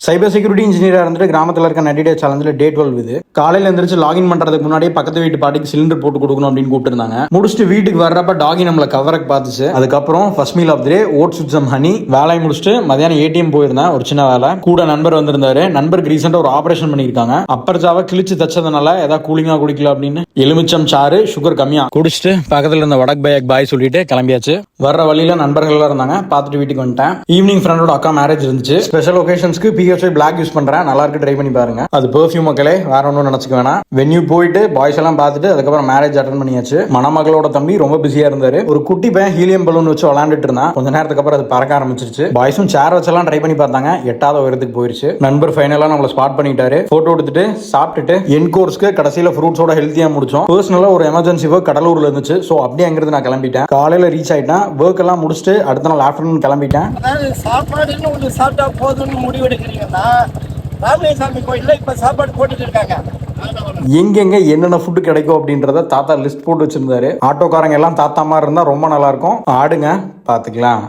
Cyber security இன்ஜினியரா இருந்துட்டு கிராமத்துல இருக்க 90 டே சேலஞ்சில் டே 12 இது. காலையில எந்திரிச்சு லாகின் பண்றதுக்கு முன்னாடியே பக்கத்து வீட்டு பாட்டிக்கு சிலிண்டர் போட்டு கொடுக்கணும் அப்படின்னு கூப்பிட்டுருந்தாங்க. முடிச்சுட்டு வீட்டுக்கு வர்றப்ப டாகி நம்மள கவரக்கு பார்த்துச்சு. அதுக்கப்புறம் first meal of the day oats with some honey. வேலையை முடிச்சுட்டு மதியானம் ஏடிஎம் போயிருந்தேன், ஒரு சின்ன வேலை. கூட நண்பர் வந்திருந்தாரு. நண்பருக்கு ரீசெண்டா ஒரு ஆபரேஷன் பண்ணிருக்காங்க. அப்பர் ஜாவை கிழிச்சு தச்சதுனால ஏதாவது கூலிங்கா குடிக்கல அப்படின்னு எலுமிச்சம் சாறு சுகர் கம்மியா குடிச்சிட்டு பக்கத்துல இருந்த வடக் பையக் பாய் சொல்லிட்டு கிளம்பியாச்சு. வர்ற வழியில நண்பர்கள் இருந்தாங்க, பார்த்துட்டு வீட்டுக்கு வந்துட்டேன். ஈவினிங் ஃப்ரெண்டோட அக்கா மேரேஜ் இருந்துச்சு. ஸ்பெஷல் ஒகேஷன்ஸ்க்கு PHI பிளாக் யூஸ் பண்றேன், நல்லா இருக்கு, ட்ரை பண்ணி பாருங்க. அது பெர்ஃபியூம் மக்களே, வேற ஒன்றும் நினைச்சுக்க வேணாம். வென்யூ போயிட்டு பாய்ஸ் எல்லாம் பார்த்துட்டு அதுக்கப்புறம் மேரேஜ் அட்டன் பண்ணியாச்சு. மணமகளோட தம்பி ரொம்ப பிஸியா இருந்தாரு. ஒரு குட்டி பையன் ஹீலியம் பலூன் வச்சு விளையாண்டுட்டு இருந்தான். கொஞ்ச நேரத்துக்கு அப்புறம் அது பறக்க ஆரம்பிச்சிருச்சு. பாய்ஸும் சேர் வச்செல்லாம் ட்ரை பண்ணி பார்த்தாங்க, 8வது உயரத்துக்கு போயிருச்சு. நண்பர் ஃபைனலா நம்மள ஸ்பாட் பண்ணிட்டாரு. போட்டோ எடுத்துட்டு சாப்பிட்டுட்டு என் கோர்ஸ்க்கு கடைசியில ஃப்ரூட்ஸோட ஹெல்த்தியா முடிச்சோம். பர்சனலா ஒரு எமர்ஜென்சி ஒர்க் கடலூர்ல இருந்துச்சு. ஸோ அப்படியே அங்கிருந்து நான் கிளம்பிட்டேன். காலையில ரீச் ஆயிட்டேன். ஒர்க் எல்லாம் முடிச்சுட்டு அடுத்த நாள் ஆஃப்டர்நூன் கிளம்பிட்டேன். சாப்பாடுன்னு ஒன்று சாப்பிட்டா போதும்னு முடிவெடுக்கிறீங்கன்னா ராமேசாமி கோயில்ல இப்ப சாப்பாடு போட்டுட்டு இருக்காங்க. எங்கெங்க என்னென்ன ஃபுட்டு கிடைக்கும் அப்படின்றத தாத்தா லிஸ்ட் போட்டு வச்சிருந்தாரு. ஆட்டோக்காரங்க எல்லாம் தாத்தா மாதிரி இருந்தா ரொம்ப நல்லா இருக்கும். ஆடுங்க, பாத்துக்கலாம்.